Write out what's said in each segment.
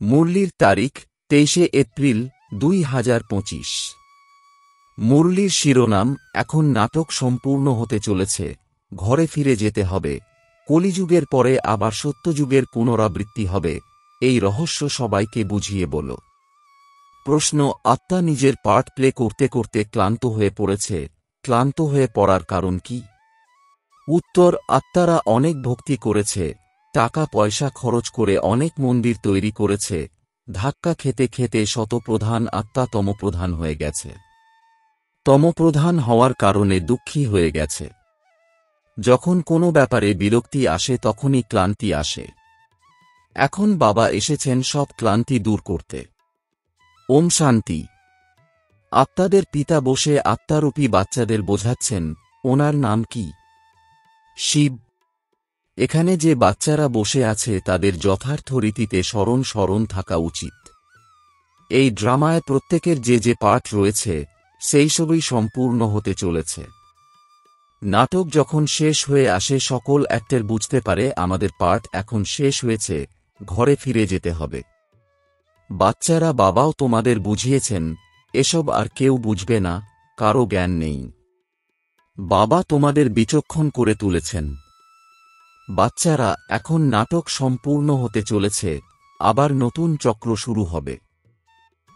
মুরলির তারিখ 23 এপ্রিল 2025। মুরলির শিরোনাম, এখন নাটক সম্পূর্ণ হতে চলেছে, ঘরে ফিরে যেতে হবে, কলিযুগের পরে আবার সত্যযুগের পুনরাবৃত্তি হবে, এই রহস্য সবাইকে বুঝিয়ে বলো। প্রশ্ন, আত্মা নিজের পার্ট প্লে করতে করতে ক্লান্ত হয়ে পড়েছে, ক্লান্ত হয়ে পড়ার কারণ কি? উত্তর, আত্মারা অনেক ভক্তি করেছে, টাকা পয়সা খরচ করে অনেক মন্দির তৈরি করেছে, ধাক্কা খেতে খেতে শতপ্রধান আত্মা তমপ্রধান হয়ে গেছে। তমপ্রধান হওয়ার কারণে দুঃখী হয়ে গেছে। যখন কোনো ব্যাপারে বিরক্তি আসে তখনই ক্লান্তি আসে। এখন বাবা এসেছেন সব ক্লান্তি দূর করতে। ওম শান্তি। আত্মাদের পিতা বসে আত্মারূপী বাচ্চাদের বোঝাচ্ছেন, ওনার নাম কি? শিব। এখানে যে বাচ্চারা বসে আছে তাদের যথার্থ রীতিতে স্মরণ থাকা উচিত। এই ড্রামায় প্রত্যেকের যে যে পার্ট রয়েছে সেই সবই সম্পূর্ণ হতে চলেছে। নাটক যখন শেষ হয়ে আসে সকল অ্যাক্টর বুঝতে পারে আমাদের পার্ট এখন শেষ হয়েছে, ঘরে ফিরে যেতে হবে। বাচ্চারা বাবাও তোমাদের বুঝিয়েছেন, এসব আর কেউ বুঝবে না, কারো জ্ঞান নেই। বাবা তোমাদের বিচক্ষণ করে তুলেছেন। বাচ্চারা, এখন নাটক সম্পূর্ণ হতে চলেছে, আবার নতুন চক্র শুরু হবে।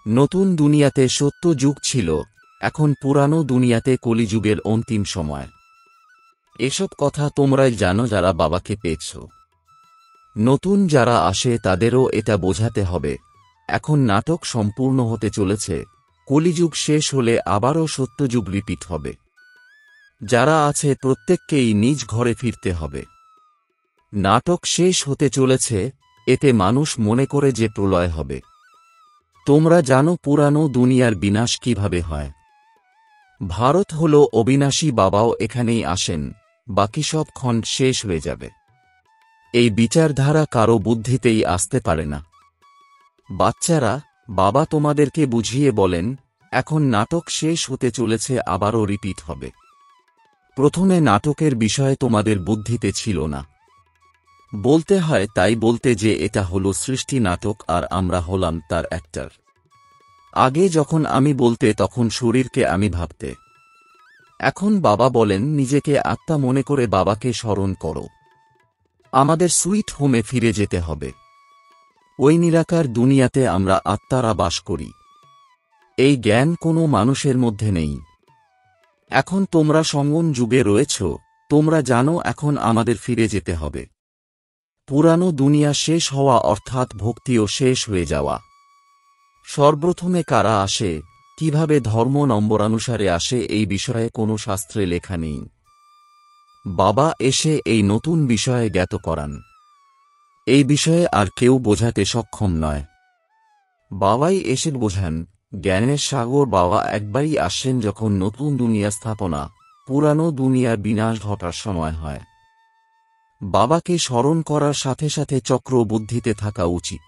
নতুন দুনিয়াতে সত্য যুগ ছিল, এখন পুরানো দুনিয়াতে কলিযুগের অন্তিম সময়। এসব কথা তোমরাই জানো যারা বাবাকে পেয়েছ। নতুন যারা আসে তাদেরও এটা বোঝাতে হবে, এখন নাটক সম্পূর্ণ হতে চলেছে, কলিযুগ শেষ হলে আবারও সত্যযুগ রিপিট হবে। যারা আছে প্রত্যেককেই নিজ ঘরে ফিরতে হবে। নাটক শেষ হতে চলেছে, এতে মানুষ মনে করে যে প্রলয় হবে। তোমরা জানো পুরানো দুনিয়ার বিনাশ কিভাবে হয়। ভারত হল অবিনাশী, বাবাও এখানেই আসেন, বাকি সব খণ্ড শেষ হয়ে যাবে। এই বিচারধারা কারো বুদ্ধিতেই আসতে পারে না। বাচ্চারা, বাবা তোমাদেরকে বুঝিয়ে বলেন, এখন নাটক শেষ হতে চলেছে, আবারও রিপিট হবে। প্রথমে নাটকের বিষয়ে তোমাদের বুদ্ধিতে ছিল না। বলতে হয় তাই বলতে যে এটা হলো সৃষ্টি নাটক আর আমরা হলাম তার অ্যাক্টর। আগে যখন আমি বলতে তখন শরীরকে আমি ভাবতে। এখন বাবা বলেন নিজেকে আত্মা মনে করে বাবাকে স্মরণ করো। আমাদের সুইট হোমে ফিরে যেতে হবে। ওই নিরাকার দুনিয়াতে আমরা আত্মারা বাস করি। এই জ্ঞান কোনো মানুষের মধ্যে নেই। এখন তোমরা সঙ্গম যুগে রয়েছ, তোমরা জানো এখন আমাদের ফিরে যেতে হবে। পুরানো দুনিয়া শেষ হওয়া অর্থাৎ ভক্তিও শেষ হয়ে যাওয়া। সর্বপ্রথমে কারা আসে, কিভাবে ধর্ম নম্বরানুসারে আসে এই বিষয়ে কোনো শাস্ত্রে লেখা নেই। বাবা এসে এই নতুন বিষয়ে জ্ঞাত করান। এই বিষয়ে আর কেউ বোঝাতে সক্ষম নয়। বাবাই এসে বোঝান। জ্ঞানের সাগর বাবা একবারই আসেন যখন নতুন দুনিয়া স্থাপনা, পুরানো দুনিয়ার বিনাশ ঘটার সময় হয়। বাবাকে স্মরণ করার সাথে সাথে চক্র বুদ্ধিতে থাকা উচিত।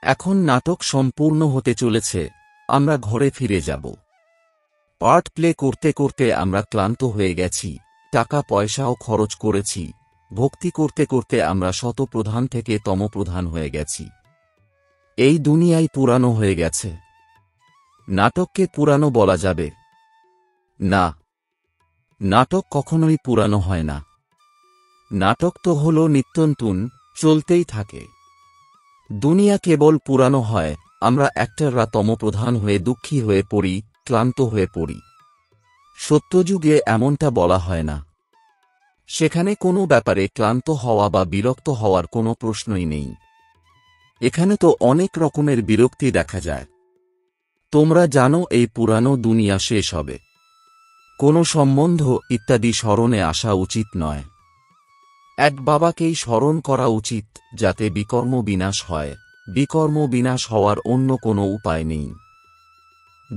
এখন নাটক সম্পূর্ণ হতে চলেছে, আমরা ঘরে ফিরে যাব। পার্ট প্লে করতে করতে আমরা ক্লান্ত হয়ে গেছি, টাকা পয়সাও খরচ করেছি, ভক্তি করতে করতে আমরা শতপ্রধান থেকে তমপ্রধান হয়ে গেছি। এই দুনিয়ায় পুরানো হয়ে গেছে। নাটককে পুরানো বলা যাবে না। নাটক কখনোই পুরানো হয় না। নাটক তো হল নিত্যনতুন, চলতেই থাকে। দুনিয়া কেবল পুরানো হয়, আমরা অ্যাক্টররা তমপ্রধান হয়ে দুঃখী হয়ে পড়ি, ক্লান্ত হয়ে পড়ি। সত্যযুগে এমনটা বলা হয় না। সেখানে কোনো ব্যাপারে ক্লান্ত হওয়া বা বিরক্ত হওয়ার কোনো প্রশ্নই নেই। এখানে তো অনেক রকমের বিরক্তি দেখা যায়। তোমরা জানো এই পুরানো দুনিয়া শেষ হবে। কোনো সম্বন্ধ ইত্যাদি স্মরণে আসা উচিত নয়। এক বাবাকেই স্মরণ করা উচিত, যাতে বিকর্ম বিনাশ হয়। বিকর্ম বিনাশ হওয়ার অন্য কোনো উপায় নেই।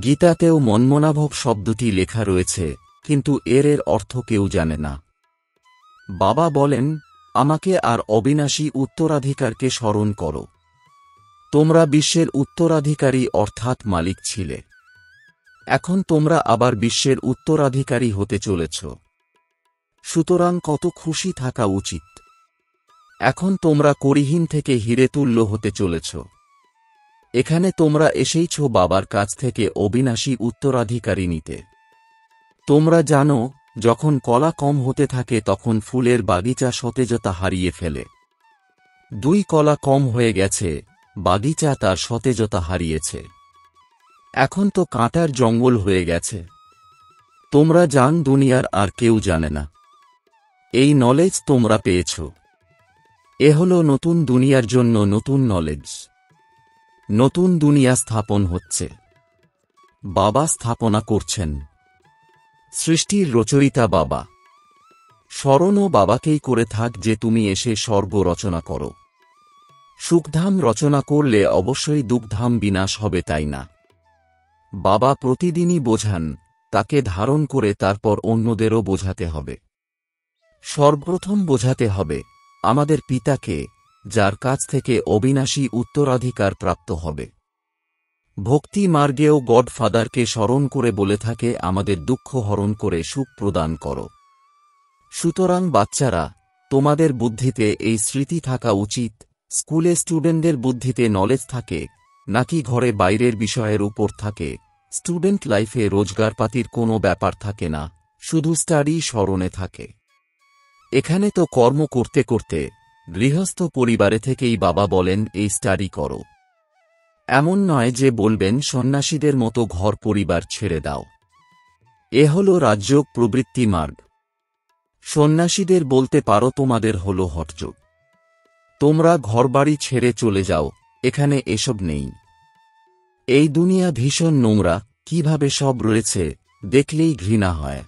গীতাতেও মন্মনাভব শব্দটি লেখা রয়েছে, কিন্তু এর অর্থ কেউ জানে না। বাবা বলেন, আমাকে আর অবিনাশী উত্তরাধিকারকে স্মরণ করো। তোমরা বিশ্বের উত্তরাধিকারী অর্থাৎ মালিক ছিলে। এখন তোমরা আবার বিশ্বের উত্তরাধিকারী হতে চলেছ। সুতরাং কত খুশি থাকা উচিত। এখন তোমরা করিহীন থেকে হিরে তুল্য হতে চলেছ। এখানে তোমরা এসেইছ বাবার কাছ থেকে অবিনাশী উত্তরাধিকারী নিতে। তোমরা জানো, যখন কলা কম হতে থাকে তখন ফুলের বাগিচা সতেজতা হারিয়ে ফেলে। 2 কলা কম হয়ে গেছে, বাগিচা তার সতেজতা হারিয়েছে। এখন তো কাঁটার জঙ্গল হয়ে গেছে। তোমরা জান, দুনিয়ার আর কেউ জানে না। এই নলেজ তোমরা পেয়েছ। এ হলো নতুন দুনিয়ার জন্য নতুন নলেজ। নতুন দুনিয়া স্থাপন হচ্ছে। বাবা স্থাপনা করছেন। সৃষ্টির রচয়িতা বাবা। স্মরণও বাবাকেই করে থাক যে তুমি এসে স্বর্গ রচনা করো। সুখধাম রচনা করলে অবশ্যই দুঃখধাম বিনাশ হবে, তাই না? বাবা প্রতিদিনই বোঝান, তাকে ধারণ করে তারপর অন্যদেরও বোঝাতে হবে। সর্বপ্রথম বোঝাতে হবে আমাদের পিতাকে, যার কাছ থেকে অবিনাশী উত্তরাধিকার প্রাপ্ত হবে। ভক্তি মার্গেও গডফাদারকে স্মরণ করে বলে থাকে আমাদের দুঃখ হরণ করে সুখ প্রদান করো। সুতরাং বাচ্চারা, তোমাদের বুদ্ধিতে এই স্মৃতি থাকা উচিত, স্কুলে স্টুডেন্টদের বুদ্ধিতে নলেজ থাকে, নাকি ঘরে বাইরের বিষয়ের উপর থাকে। স্টুডেন্ট লাইফে রোজগারপাতির কোনো ব্যাপার থাকে না, শুধু স্টাডি স্মরণে থাকে। এখানে তো কর্ম করতে করতে গৃহস্থ পরিবারে থেকেই বাবা বলেন এই স্টাডি করো। এমন নয় যে বলবেন সন্ন্যাসীদের মতো ঘর পরিবার ছেড়ে দাও। এ হল রাজযোগ প্রবৃত্তি মার্গ। সন্ন্যাসীদের বলতে পারো তোমাদের হল হঠযোগ। তোমরা ঘরবাড়ি ছেড়ে চলে যাও, এখানে এসব নেই। এই দুনিয়া ভীষণ নোংরা, কিভাবে সব রয়েছে দেখলেই ঘৃণা হয়।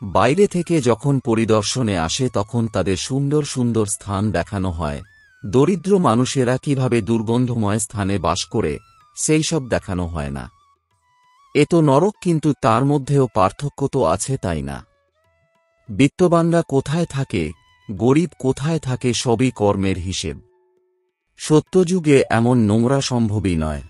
বাইরে থেকে যখন পরিদর্শনে আসে তখন তাদের সুন্দর সুন্দর স্থান দেখানো হয়, দরিদ্র মানুষেরা কিভাবে দুর্গন্ধময় স্থানে বাস করে সেই সব দেখানো হয় না। এ তো নরক, কিন্তু তার মধ্যেও পার্থক্য তো আছে, তাই না? বিত্তবানরা কোথায় থাকে, গরিব কোথায় থাকে, সবই কর্মের হিসেব। সত্যযুগে এমন নোংরা সম্ভবই নয়।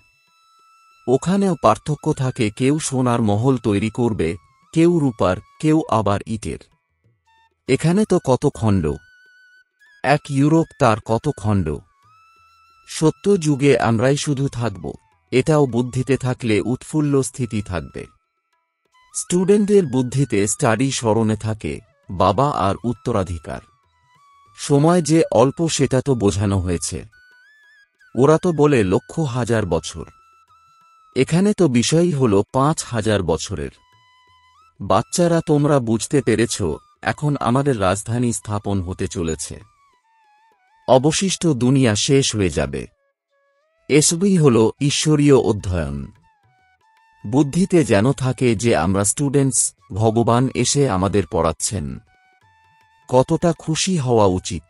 ওখানেও পার্থক্য থাকে, কেউ সোনার মহল তৈরি করবে, কেউ রূপার, কেউ আবার ইটের। এখানে তো কত খণ্ড, এক ইউরোপ তার কত খণ্ড। সত্য যুগে আমরাই শুধু থাকব, এটাও বুদ্ধিতে থাকলে উৎফুল্ল স্থিতি থাকবে। স্টুডেন্টদের বুদ্ধিতে স্টাডি স্মরণে থাকে, বাবা আর উত্তরাধিকার। সময় যে অল্প সেটা তো বোঝানো হয়েছে। ওরা তো বলে লক্ষ হাজার বছর, এখানে তো বিষয়ই হল 5000 বছরের। বাচ্চারা, তোমরা বুঝতে পেরেছ, এখন আমাদের রাজধানী স্থাপন হতে চলেছে। অবশিষ্ট দুনিয়া শেষ হয়ে যাবে। এসবই হল ঈশ্বরীয় অধ্যয়ন। বুদ্ধিতে যেন থাকে যে আমরা স্টুডেন্টস, ভগবান এসে আমাদের পড়াচ্ছেন। কতটা খুশি হওয়া উচিত।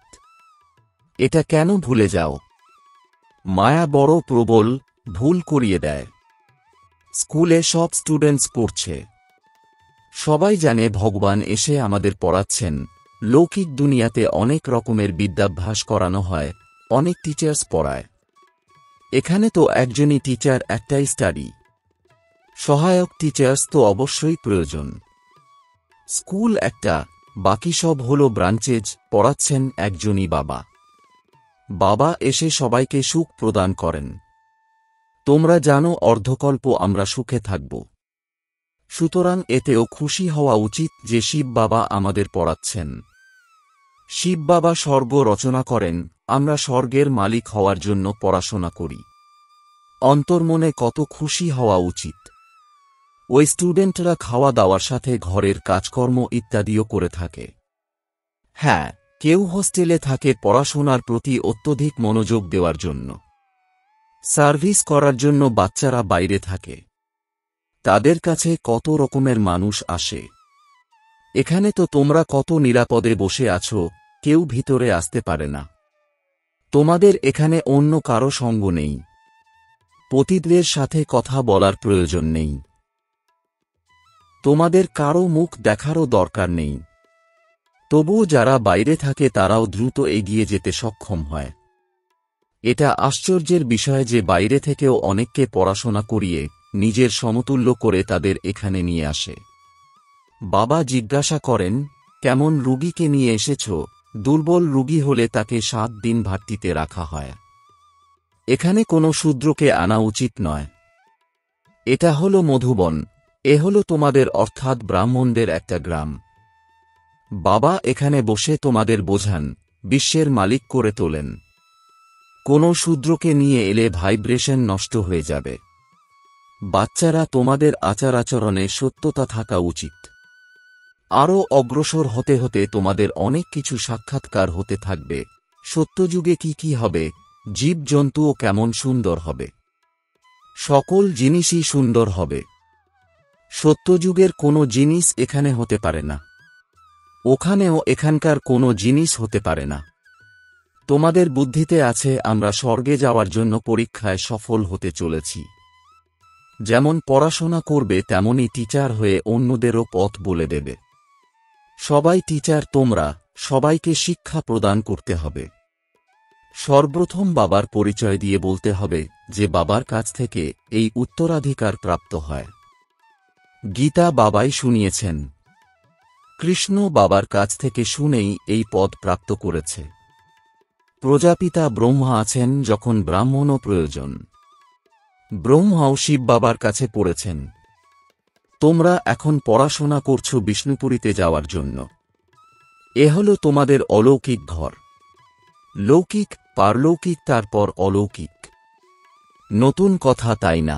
এটা কেন ভুলে যাও? মায়া বড় প্রবল, ভুল করিয়ে দেয়। স্কুলে সব স্টুডেন্টস পড়ছে, সবাই জানে ভগবান এসে আমাদের পড়াচ্ছেন। লৌকিক দুনিয়াতে অনেক রকমের বিদ্যাভ্যাস করানো হয়, অনেক টিচার্স পড়ায়। এখানে তো একজনই টিচার, একটাই স্টাডি। সহায়ক টিচার্স তো অবশ্যই প্রয়োজন। স্কুল একটা, বাকি সব হল ব্রাঞ্চেজ, পড়াচ্ছেন একজনই বাবা। বাবা এসে সবাইকে সুখ প্রদান করেন। তোমরা জানো অর্ধকল্প আমরা সুখে থাকব। সুতরাং এতেও খুশি হওয়া উচিত যে শিব বাবা আমাদের পড়াচ্ছেন। শিব বাবা স্বর্গ রচনা করেন, আমরা স্বর্গের মালিক হওয়ার জন্য পড়াশোনা করি। অন্তর্মনে কত খুশি হওয়া উচিত। ওই স্টুডেন্টরা খাওয়া দাওয়ার সাথে ঘরের কাজকর্ম ইত্যাদিও করে থাকে। হ্যাঁ, কেউ হোস্টেলে থাকে পড়াশোনার প্রতি অত্যধিক মনোযোগ দেওয়ার জন্য। সার্ভিস করার জন্য বাচ্চারা বাইরে থাকে। তাদের কাছে কত রকমের মানুষ আসে। এখানে তো তোমরা কত নিরাপদে বসে আছো, কেউ ভিতরে আসতে পারে না। তোমাদের এখানে অন্য কারো সঙ্গ নেই। পতিতদের সাথে কথা বলার প্রয়োজন নেই। তোমাদের কারো মুখ দেখারও দরকার নেই। তবুও যারা বাইরে থাকে তারাও দ্রুত এগিয়ে যেতে সক্ষম হয়। এটা আশ্চর্যের বিষয় যে বাইরে থেকেও অনেককে পড়াশোনা করিয়ে নিজের সমতুল্য করে তাদের এখানে নিয়ে আসে। বাবা জিজ্ঞাসা করেন, কেমন রুগীকে নিয়ে এসেছ? দুর্বল রুগী হলে তাকে 7 দিন ভাট্টিতে রাখা হয়। এখানে কোনো শূদ্রকে আনা উচিত নয়। এটা হলো মধুবন, এ হলো তোমাদের অর্থাৎ ব্রাহ্মণদের একটা গ্রাম। বাবা এখানে বসে তোমাদের বোঝান, বিশ্বের মালিক করে তোলেন। কোনো শূদ্রকে নিয়ে এলে ভাইব্রেশন নষ্ট হয়ে যাবে। বাচ্চারা তোমাদের আচার আচরণে সত্যতা থাকা উচিত। আরও অগ্রসর হতে হতে তোমাদের অনেক কিছু সাক্ষাৎকার হতে থাকবে। সত্যযুগে কি কি হবে, জীবজন্তুও কেমন সুন্দর হবে, সকল জিনিসই সুন্দর হবে। সত্যযুগের কোনো জিনিস এখানে হতে পারে না, ওখানেও এখানকার কোনো জিনিস হতে পারে না। তোমাদের বুদ্ধিতে আছে আমরা স্বর্গে যাওয়ার জন্য পরীক্ষায় সফল হতে চলেছি। যেমন পড়াশোনা করবে তেমনই টিচার হয়ে অন্যদেরও পথ বলে দেবে। সবাই টিচার তোমরা, সবাইকে শিক্ষা প্রদান করতে হবে। সর্বপ্রথম বাবার পরিচয় দিয়ে বলতে হবে যে বাবার কাছ থেকে এই উত্তরাধিকার প্রাপ্ত হয়। গীতা বাবাই শুনিয়েছেন, কৃষ্ণ বাবার কাছ থেকে শুনেই এই পদ প্রাপ্ত করেছে। প্রজাপিতা ব্রহ্মা আছেন যখন ব্রাহ্মণও প্রয়োজন। ব্রহ্মাও শিব বাবার কাছে পড়েছেন। তোমরা এখন পড়াশোনা করছো বিষ্ণুপুরীতে যাওয়ার জন্য। এ হল তোমাদের অলৌকিক ঘর। লৌকিক, পারলৌকিক, তারপর অলৌকিক। নতুন কথা তাই না?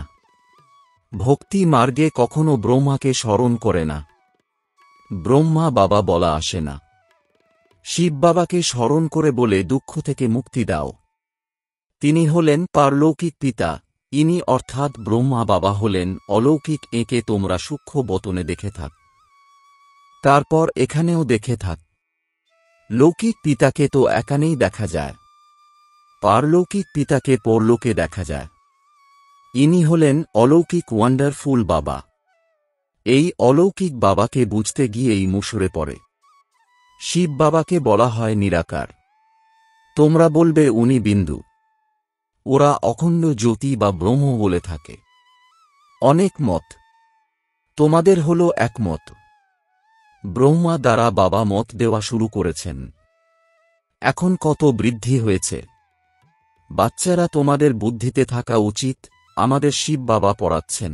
ভক্তি মার্গে কখনো ব্রহ্মাকে স্মরণ করে না, ব্রহ্মা বাবা বলা আসে না। শিব বাবাকে স্মরণ করে বলে দুঃখ থেকে মুক্তি দাও। তিনি হলেন পারলৌকিক পিতা, ইনি অর্থাৎ ব্রহ্মা বাবা হলেন অলৌকিক। একে তোমরা সূক্ষ্ম বতনে দেখে থাক, তারপর এখানেও দেখে থাক। লৌকিক পিতাকে তো এখানেই দেখা যায়, পারলৌকিক পিতাকে পরলোকে দেখা যায়। ইনি হলেন অলৌকিক ওয়ান্ডারফুল বাবা। এই অলৌকিক বাবাকে বুঝতে গিয়েই মুষড়ে পড়ে। শিব বাবাকে বলা হয় নিরাকার। তোমরা বলবে উনি বিন্দু, ওরা অখণ্ড জ্যোতি বা ব্রহ্ম বলে থাকে। অনেক মত, তোমাদের হল একমত। ব্রহ্মা দ্বারা বাবা মত দেওয়া শুরু করেছেন। এখন কত বৃদ্ধি হয়েছে। বাচ্চারা তোমাদের বুদ্ধিতে থাকা উচিত, আমাদের শিব বাবা পড়াচ্ছেন,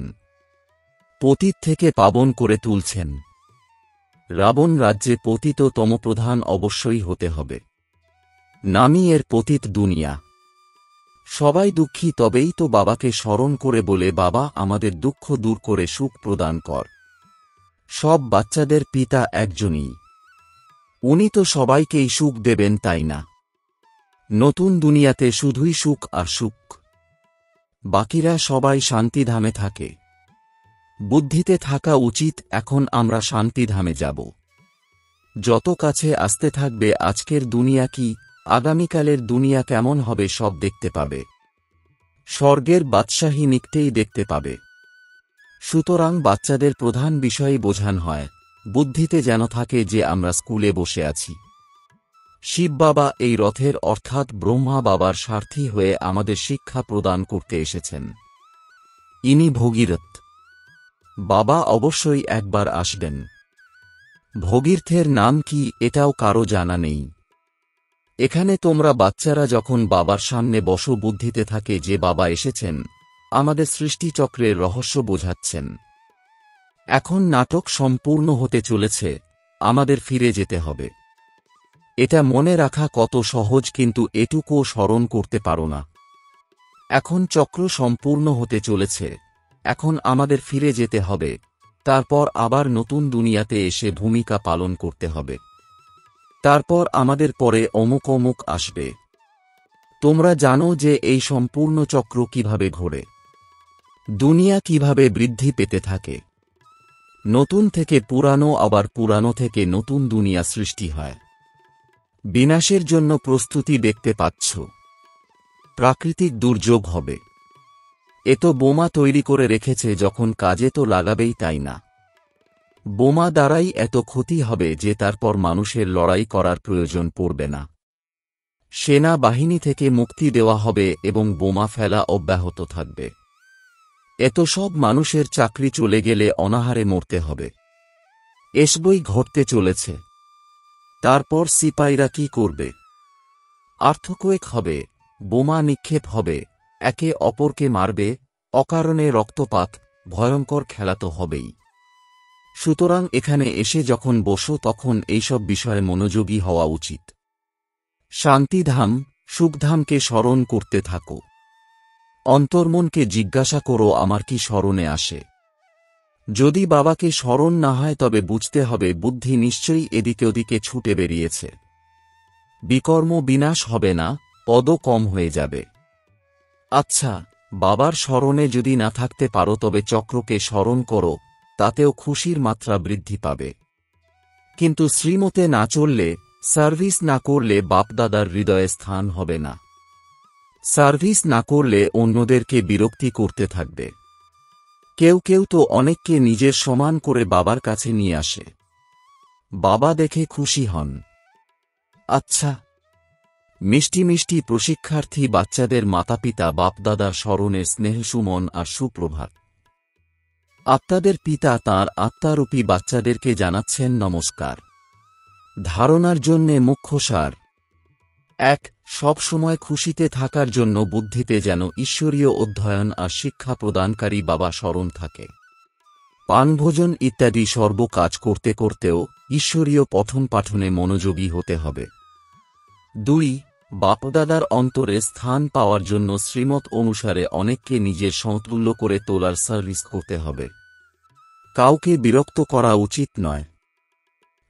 পতিত থেকে পাবন করে তুলছেন। রাবণ রাজ্যে পতিত তমপ্রধান অবশ্যই হতে হবে, নামি এর পতিত দুনিয়া। সবাই দুঃখী, তবেই তো বাবাকে স্মরণ করে বলে বাবা আমাদের দুঃখ দূর করে সুখ প্রদান কর। সব বাচ্চাদের পিতা একজনই, উনি তো সবাইকেই সুখ দেবেন, তাই না? নতুন দুনিয়াতে শুধুই সুখ আর সুখ, বাকিরা সবাই শান্তিধামে থাকে। বুদ্ধিতে থাকা উচিত এখন আমরা শান্তিধামে যাব। যত কাছে আসতে থাকবে আজকের দুনিয়া কি, আগামীকালের দুনিয়া কেমন হবে সব দেখতে পাবে। স্বর্গের বাদশাহী নিকটেই দেখতে পাবে। সুতরাং বাচ্চাদের প্রধান বিষয় বোঝান হয়, বুদ্ধিতে যেন থাকে যে আমরা স্কুলে বসে আছি। শিব বাবা এই রথের অর্থাৎ ব্রহ্মা বাবার সারথি হয়ে আমাদের শিক্ষা প্রদান করতে এসেছেন। ইনি ভগীরথ। বাবা অবশ্যই একবার আসবেন। ভগীরথের নাম কি এটাও কারো জানা নেই। এখানে তোমরা বাচ্চারা যখন বাবার সামনে বসো বুদ্ধিতে থাকে যে বাবা এসেছেন, আমাদের সৃষ্টিচক্রের রহস্য বোঝাচ্ছেন। এখন নাটক সম্পূর্ণ হতে চলেছে, আমাদের ফিরে যেতে হবে। এটা মনে রাখা কত সহজ, কিন্তু এটুকুও স্মরণ করতে পারো না। এখন চক্র সম্পূর্ণ হতে চলেছে, এখন আমাদের ফিরে যেতে হবে, তারপর আবার নতুন দুনিয়াতে এসে ভূমিকা পালন করতে হবে। তারপর আমাদের পরে অমুক অমুক আসবে। তোমরা জানো যে এই সম্পূর্ণ চক্র কিভাবে ঘোরে, দুনিয়া কিভাবে বৃদ্ধি পেতে থাকে। নতুন থেকে পুরানো, আবার পুরানো থেকে নতুন দুনিয়া সৃষ্টি হয়। বিনাশের জন্য প্রস্তুতি দেখতে পাচ্ছ। প্রাকৃতিক দুর্যোগ হবে। এ তো বোমা তৈরি করে রেখেছে, যখন কাজে তো লাগাবেই, তাই না? বোমা দ্বারাই এত ক্ষতি হবে যে তারপর মানুষের লড়াই করার প্রয়োজন পড়বে না। সেনা বাহিনী থেকে মুক্তি দেওয়া হবে এবং বোমা ফেলা অব্যাহত থাকবে। এত সব মানুষের চাকরি চলে গেলে অনাহারে মরতে হবে। এসবই ঘটতে চলেছে। তারপর সিপাইরা কি করবে? আর্থকোয়েক হবে, বোমা নিক্ষেপ হবে, একে অপরকে মারবে, অকারণে রক্তপাত, ভয়ঙ্কর খেলা তো হবেই। সুতরাং এখানে এসে যখন বসো তখন এইসব বিষয়ে মনোযোগী হওয়া উচিত। শান্তিধাম, সুখধামকে স্মরণ করতে থাকো। অন্তর্মনকে জিজ্ঞাসা করো আমার কি স্মরণে আসে। যদি বাবাকে স্মরণ না হয় তবে বুঝতে হবে বুদ্ধি নিশ্চয়ই এদিকে ওদিকে ছুটে বেরিয়েছে। বিকর্ম বিনাশ হবে না, পদও কম হয়ে যাবে। আচ্ছা, বাবার স্মরণে যদি না থাকতে পারো তবে চক্রকে স্মরণ করো, তাতেও খুশির মাত্রা বৃদ্ধি পাবে। কিন্তু শ্রীমতে না চললে, সার্ভিস না করলে বাপদাদার হৃদয়ে স্থান হবে না। সার্ভিস না করলে অন্যদেরকে বিরক্তি করতে থাকবে। কেউ কেউ তো অনেককে নিজের সমান করে বাবার কাছে নিয়ে আসে। বাবা দেখে খুশি হন। আচ্ছা, মিষ্টি মিষ্টি প্রশিক্ষার্থী বাচ্চাদের মাতাপিতা বাপদাদার স্মরণে স্নেহসুমন আর সুপ্রভাত। আত্মাদের পিতা তাঁর আত্মারূপী বাচ্চাদেরকে জানাচ্ছেন নমস্কার। ধারণার জন্যে মুখ্য সার: ১. সব সময় খুশিতে থাকার জন্য বুদ্ধিতে যেন ঈশ্বরীয় অধ্যয়ন আর শিক্ষা প্রদানকারী বাবা স্মরণ থাকে। পানভোজন ইত্যাদি সর্ব কাজ করতে করতেও ঈশ্বরীয় পঠন পাঠনে মনোযোগী হতে হবে। ২. বাপদাদার অন্তরে স্থান পাওয়ার জন্য শ্রীমত অনুসারে অনেককে নিজের সমতুল্য করে তোলার সার্ভিস করতে হবে। কাউকে বিরক্ত করা উচিত নয়।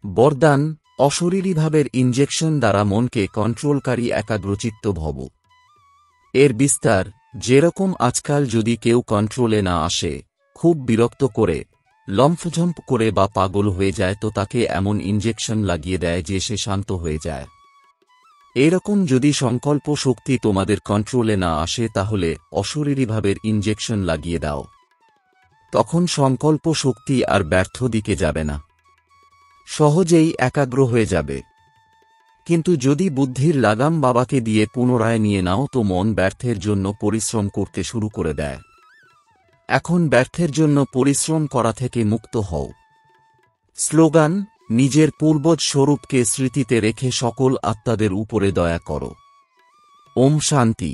বরদান: অশরীরী ভাবের ইনজেকশন দ্বারা মনকে কন্ট্রোলকারী একাগ্রচিত্ত ভব। এর বিস্তার: যেরকম আজকাল যদি কেউ কন্ট্রোলে না আসে, খুব বিরক্ত করে, লম্ফঝম্প করে বা পাগল হয়ে যায় তো তাকে এমন ইনজেকশন লাগিয়ে দেয় যে সে শান্ত হয়ে যায়। এরকম যদি সংকল্প শক্তি তোমাদের কন্ট্রোলে না আসে তাহলে অশরীরী ভাবের ইনজেকশন লাগিয়ে দাও। তখন সংকল্প শক্তি আর ব্যর্থ দিকে যাবে না, সহজেই একাগ্র হয়ে যাবে। কিন্তু যদি বুদ্ধির লাগাম বাবাকে দিয়ে পুনরায় নিয়ে নাও তো মন ব্যর্থের জন্য পরিশ্রম করতে শুরু করে দেয়। এখন ব্যর্থের জন্য পরিশ্রম করা থেকে মুক্ত হও। স্লোগান: নিজের পূর্বজ স্বরূপকে স্মৃতিতে রেখে সকল আত্মাদের উপরে দয়া করো। ওম শান্তি।